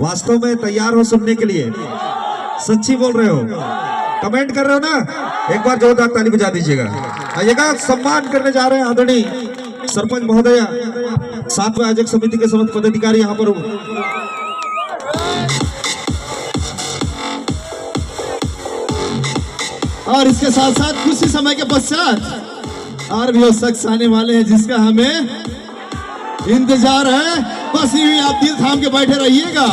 वास्तव में तैयार हो सुनने के लिए? सच्ची बोल रहे हो? कमेंट कर रहे हो ना? एक बार जोरदार ताली बजा दीजिएगा। आइएगा, सम्मान करने जा रहे हैं आदरणीय सरपंच महोदय, साथ में आयोजक समिति के समस्त पदाधिकारी यहाँ पर। और इसके साथ साथ कुछ ही समय के पश्चात और भी वो शख्स आने वाले हैं जिसका हमें इंतजार है। बस यूं ही आप दिल थाम के बैठे रहिएगा,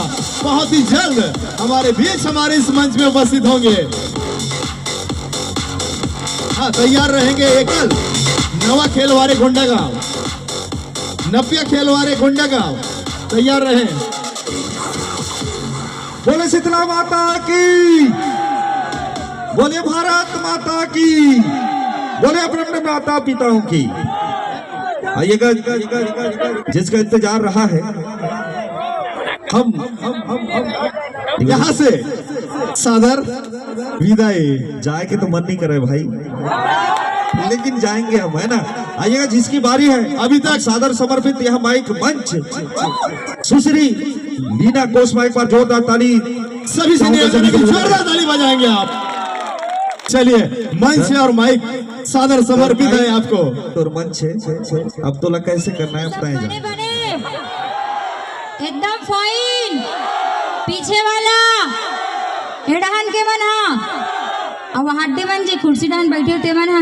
बहुत ही जल्द हमारे बीच हमारे इस मंच में उपस्थित होंगे। हाँ, तैयार रहेंगे। एकल नवा खेल वाले गोंडा गांव, नपिया खेल वाले गोंडा गांव, तैयार रहे। बोले शीतला माता की, बोले भारत माता की, बोले अपने अपने माता पिताओं की। आइएगा, जिसका इंतजार रहा है, हम यहाँ से सादर विदाई। जाए के तो मन नहीं करे भाई, लेकिन जाएंगे हम, है ना? आइएगा, जिसकी बारी है अभी तक सादर समर्पित यहाँ माइक मंच सुश्री लीना कोस माइक पर जोरदार ताली सभी से जोरदार ताली बजाएंगे आप। चलिए, मंच और माइक सादर समर्पित है आपको। तो मंच है, अब तो लग कैसे करना है बताएं। एकदम फाइन। पीछे वाला हेडहान के मना, अब हड्डी बन जी कुर्सी डान बैठे होते मना,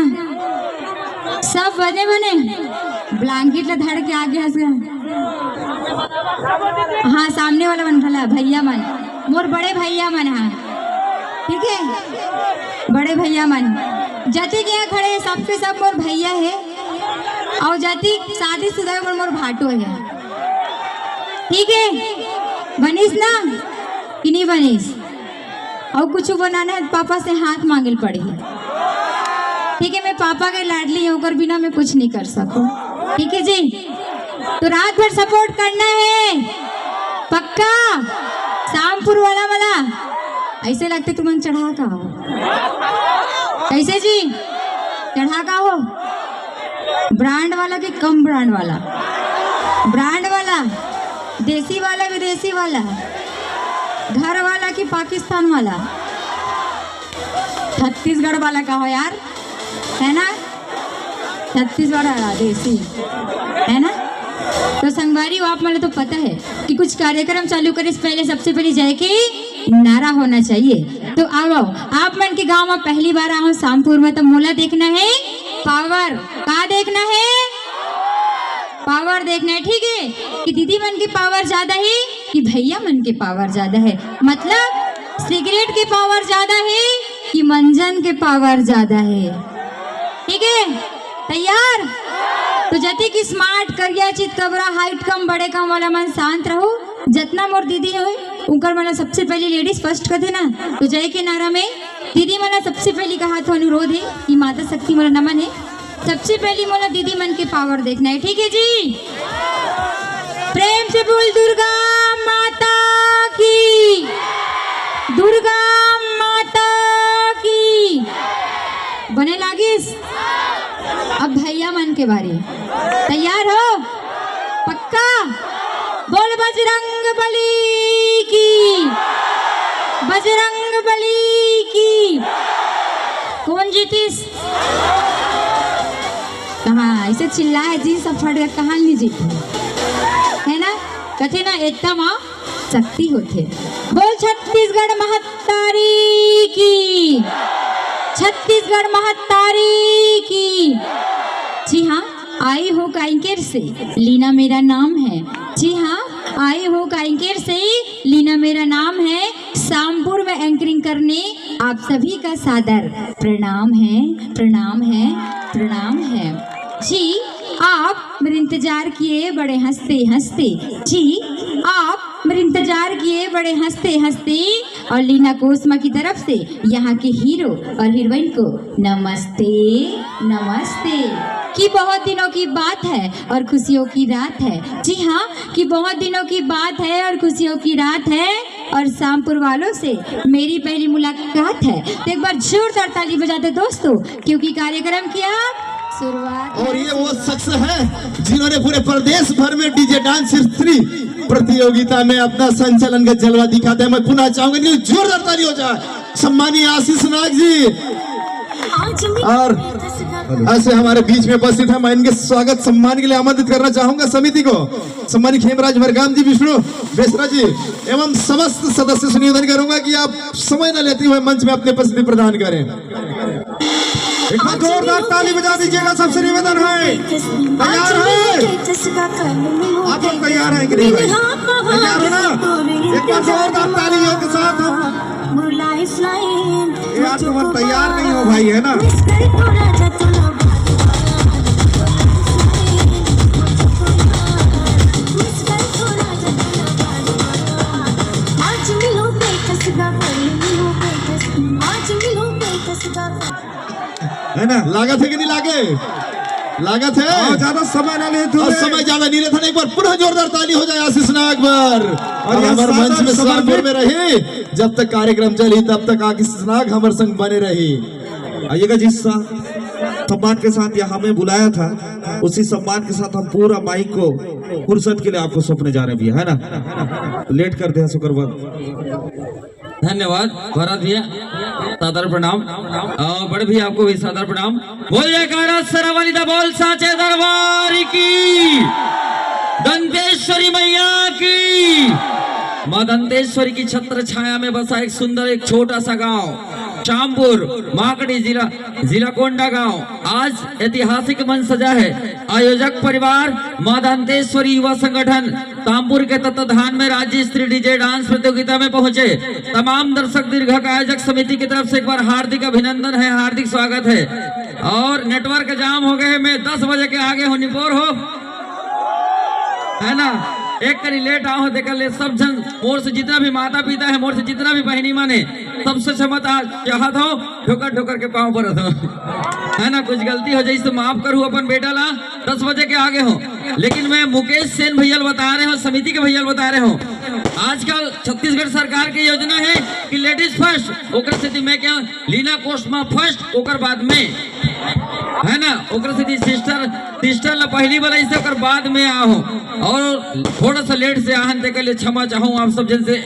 सब बने बने ब्लैंकेट ला धड़ के आगे हंस गया। हाँ, सामने वाला बन भला भैया मन, मोर बड़े भैया मन। हाँ ठीक है, बड़े भैया मन जाति के यहाँ खड़े सबके सब मोर भैया है, और जाति शादीशुदा मोर भाटो है। ठीक है, बनीस ना कि नहीं बनीस? और कुछ बनाना है पापा से हाथ मांगे पड़ी। ठीक है, मैं पापा के लाडली हूँ, कर बिना मैं कुछ नहीं कर सकूँ। ठीक है जी, तो रात भर सपोर्ट करना है पक्का। शामपुर वाला वाला ऐसे लगते तुम चढ़ा का हो, कैसे जी चढ़ा का हो? ब्रांड वाला कि कम ब्रांड वाला? ब्रांड वाला, देसी वाला विदेशी वाला, घर वाला कि पाकिस्तान वाला? छत्तीसगढ़ वाला का हो यार, है ना? छत्तीसगढ़ वाला देसी, है ना? तो संगवारी हो, आप मतलब तो पता है कि कुछ कार्यक्रम चालू करे इससे पहले सबसे पहले जय की नारा होना चाहिए। तो आओ, आप मन के गांव में पहली बार आओ शामपुर में, तो मोला देखना है पावर। का देखना है? पावर देखना है। ठीक है, कि दीदी मन की पावर ज्यादा है कि भैया मन के पावर ज्यादा है? मतलब सिगरेट की पावर ज्यादा है कि मंजन के पावर ज्यादा है? ठीक है, तैयार? तो जति की स्मार्ट करिया चित कबरा हाइट कम बड़े कम वाला मन शांत रहो। जितना मोर दीदी हो उनकर मला सबसे पहले लेडीज फर्स्ट कहते ना, तो जय के नारा में दीदी मला सबसे पहली का हाथ अनुरोध है कि माता शक्ति मला नमन है। सबसे पहली मोला दीदी मन के पावर देखना है। ठीक है जी, प्रेम से बोल दुर्गा माता की, दुर्गा माता की। बने लागिस? अब भैया मन के बारे, तैयार हो पक्का? बोल बजरंग बली की, बजरंग बली की। कौन जीतीस? कहाँ ऐसे चिल्लाए जी सब फट गया, कहाँ नहीं जीती है ना? कथे ना एकता माँ शक्ति होते। बोल छत्तीसगढ़ महतारी की, छत्तीसगढ़ महतारी की। जी हाँ, आई हो काइंकेर से, लीना मेरा नाम है। जी हाँ, आई हो काइंकेर से, लीना मेरा नाम है। शामपुर में एंकरिंग करने आप सभी का सादर प्रणाम है, प्रणाम है, प्रणाम है। जी, आप मेरे इंतजार किए बड़े हंसते हंसते। जी, आप मेरे इंतजार किए बड़े हंसते हंसते। और लीना कोसमा की तरफ से यहाँ के हीरो और हीरोइन को नमस्ते, नमस्ते। कि बहुत दिनों की बात है और खुशियों की रात है। जी हाँ, कि बहुत दिनों की बात है और खुशियों की रात है, और शामपुर वालों से मेरी पहली मुलाकात है। तो एक बार जोरदार ताली बजाते दोस्तों, क्योंकि कार्यक्रम किया शुरुआत और ये वो शख्स है जिन्होंने पूरे प्रदेश भर में डीजे डांस स्त्री प्रतियोगिता में अपना संचालन का जलवा दिखाते हैं। मैं पुनः चाहूंगा कि जोरदार ताली हो जाए सम्मानीय आशीष नाग जी। और ऐसे हमारे बीच में उपस्थित है, मैं इनके स्वागत सम्मान के लिए आमंत्रित करना चाहूंगा समिति को। सम्मानित खेमराज भरगाम जी, विष्णु बेसरा जी एवं समस्त सदस्य से निवेदन करूंगा कि आप समय न लेते हुए मंच में अपनी उपस्थिति प्रदान करें। एक बार जोरदार ताली बजा दीजिएगा, सबसे निवेदन है। तैयार है? आप लोग तैयार हैं कि नहीं भाई? तैयार हो ना? एक बार जोरदार तालियों के साथ यार तुम तैयार नहीं हो भाई, है ना? है ना? लागत है कि नहीं लागे? लागत है। ज्यादा समय ना ले और समय ज्यादा नहीं लेता। एक बार पुनः जोरदार ताली हो जाए आशीष नाग पर। और हमारे मंच में शामिल में रहे, जब तक कार्यक्रम चली तब तक आशीष नाग हमारे संग बने रही। आइएगा, जिस सम्मान के साथ यहाँ हमें बुलाया था उसी सम्मान के साथ हम पूरा माइक को फुर्सत के लिए आपको सौंपने जा रहे हैं भैया, है ना? लेट करते हैं शुक्रवार। धन्यवाद भरत भैया, सादर प्रणाम। बड़े भैया आपको भी सादर प्रणाम। बोल जयकारा सरवाली दा बोल साचे दरबार की, दंतेश्वरी मैया की। माँ दंतेश्वरी की छत्र छाया में बसा एक सुंदर एक छोटा सा गांव शामपुर माकड़ी जिला कोंडा गांव आज ऐतिहासिक मंच सजा है। आयोजक परिवार माँ दंतेश्वरी युवा संगठन तामपुर के तत्वाधान में राज्य स्तरीय डीजे डांस प्रतियोगिता में पहुंचे तमाम दर्शक दीर्घक आयोजक समिति की तरफ से एक बार हार्दिक अभिनंदन है, हार्दिक स्वागत है। और नेटवर्क जाम हो गए, मैं 10 बजे के आगे हो निपोर हो, है ना? एक करी लेट आओ देख ले सब जन, मोर से जितना भी माता पिता है, मोर से जितना भी बहनी माने, सबसे क्षमता चाहत हो ठोकर ठोकर के पाँव पर हो, है ना? कुछ गलती हो जाए तो माफ करूँ अपन बेटा ला, 10 बजे के आगे हो। लेकिन मैं मुकेश सेन भैया बता रहे हो, समिति के भैया बता रहे हो, आजकल छत्तीसगढ़ सरकार की योजना है कि लेडीज फर्स्ट, ओकर स्थिति में क्या लीना कोस्मा फर्स्ट, ओकर बाद में, है ना? ओकर स्थिति सिस्टर ला पहली वाला इसे ओकर बाद में आओ। और थोड़ा सा लेट से आहन के लिए क्षमा चाहूँ आप सब जन से,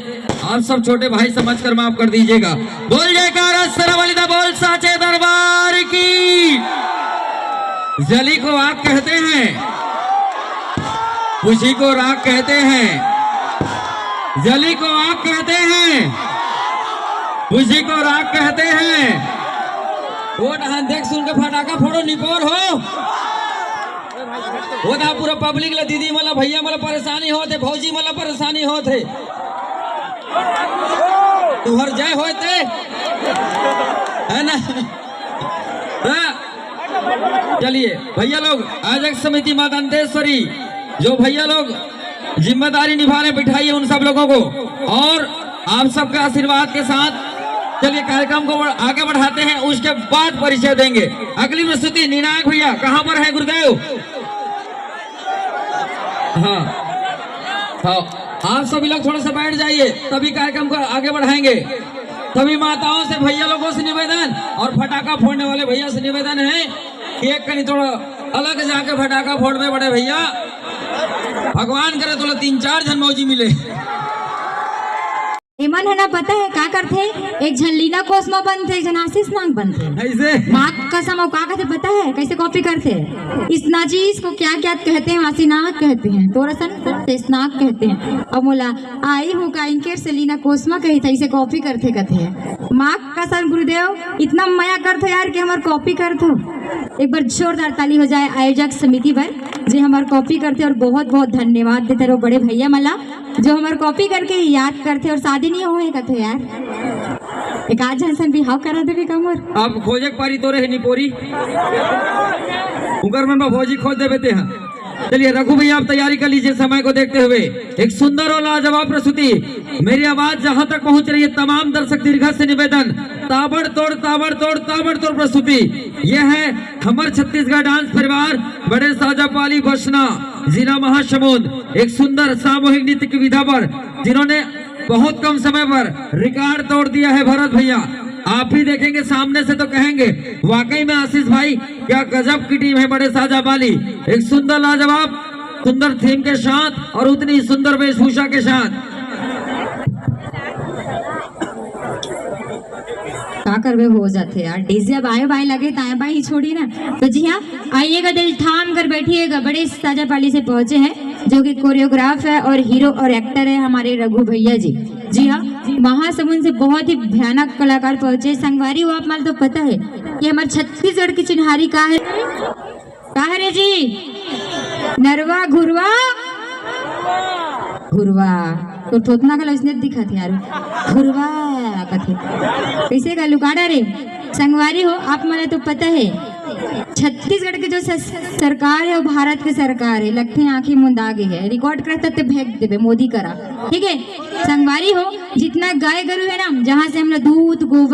आप सब छोटे भाई समझ कर माफ कर दीजिएगा। बोल जयकारा सरवाली दा बोल साचे दरबार की। जली को आग कहते हैं, खुशी को राग कहते हैं। जली को आग कहते हैं, खुशी को राग कहते हैं। वो डहान देख सुन के फटाका फोड़ो निपोर हो, वो ना पूरा पब्लिक ला दीदी मला भैया मला परेशानी होते, भौजी मला परेशानी होते, तुहर जय होते, है ना? चलिए भैया लोग, आयोजक समिति माँ दंतेश्वरी जो भैया लोग जिम्मेदारी निभाने बिठाइए उन सब लोगों को, और आप सबके आशीर्वाद के साथ चलिए कार्यक्रम को आगे बढ़ाते हैं। उसके बाद परिचय देंगे। अगली प्रस्तुति निनायक भैया कहाँ पर है गुरुदेव? हाँ हाँ, आप सभी लोग थोड़ा सा बैठ जाइए, तभी कार्यक्रम को आगे बढ़ाएंगे। सभी माताओं से भैया लोगों से निवेदन और फटाखा फोड़ने वाले भैया से निवेदन है कि एक कहीं थोड़ा अलग जाके फटाखा फोड़ में बड़े भैया, भगवान करे थोड़ा 3-4 जन मौजी मिले। एमन है ना, पता है क्या करते? एक झन लीना कोस्मा बनते, एक झन आशीष नाग बनते। ऐसे माँ कसम वो क्या कहते पता है? कैसे कॉपी करते? इस नाजीज को क्या क्या कहते हैं? आशी नाग कहते हैं, तोरसन स्नाग कहते हैं। अब मोला आई हूँ का इनके से लीना कोस्मा कही था, इसे कॉपी करते कहते हैं। माँ कसम गुरुदेव इतना मया करते यार कि हमार कॉपी करते। एक बार जोरदार ताली हो जाए आयोजक समिति पर जो हमार कॉपी करते, और बहुत बहुत धन्यवाद देते रहो बड़े भैया मला जो हमारे कॉपी करके याद करते। और शादी नहीं हुए कहते यार, एक आज हंसन बिहाव करा देवे कमर। आप खोजे पारी तो रहे निपोरी उगर में भौजी खोज देवे ते हैं। चलिए रघु भैया आप तैयारी कर लीजिए समय को देखते हुए। एक सुंदर और लाजवाब प्रस्तुति, मेरी आवाज जहां तक पहुंच रही है तमाम दर्शक दीर्घ से निवेदन, ताबड़तोड़ प्रस्तुति। यह है हमर छत्तीसगढ़ डांस परिवार बड़े साजापाली बसना जिला महासमुंद। एक सुंदर सामूहिक नृत्य की विधा पर जिन्होंने बहुत कम समय पर रिकॉर्ड तोड़ दिया है भरत भैया। आप ही देखेंगे सामने से तो कहेंगे वाकई में आशीष भाई क्या गजब की टीम है, बड़े साजा वाली। एक सुंदर लाजवाब सुंदर थीम के साथ और उतनी सुंदर वेशभूषा के साथ। क्या करवे हो जाते यार, डीजे अब आए बाएं लगे ताए बाएं ही छोड़ी ना। तो जी हाँ, आइएगा, दिल थाम कर बैठिएगा। बड़े साजा पाली से पहुंचे हैं जो कि कोरियोग्राफ है और हीरो और एक्टर है हमारे रघु भैया जी। जी हाँ, महासमुंद से बहुत ही भयानक कलाकार पहुंचे। संगवारी हो आप माल तो पता है कि हमारे छत्तीसगढ़ की चिन्हारी का है रे जी, नरवा घुरवा घुरवा तो थोतना का लक्षण दिखा थे यार, घुरवा कथे कैसे का लुकाड़ा रे। संगवारी हो आप माने तो पता है छत्तीसगढ़ की जो सरकार है वो भारत की सरकार है, लगते हैं आंखें मुंद आगे है, रिकॉर्ड करता तो फेंक देवे मोदी करा। ठीक है संगवारी हो, जितना गाय गरु है ना, जहाँ से हम लोग दूध गोबर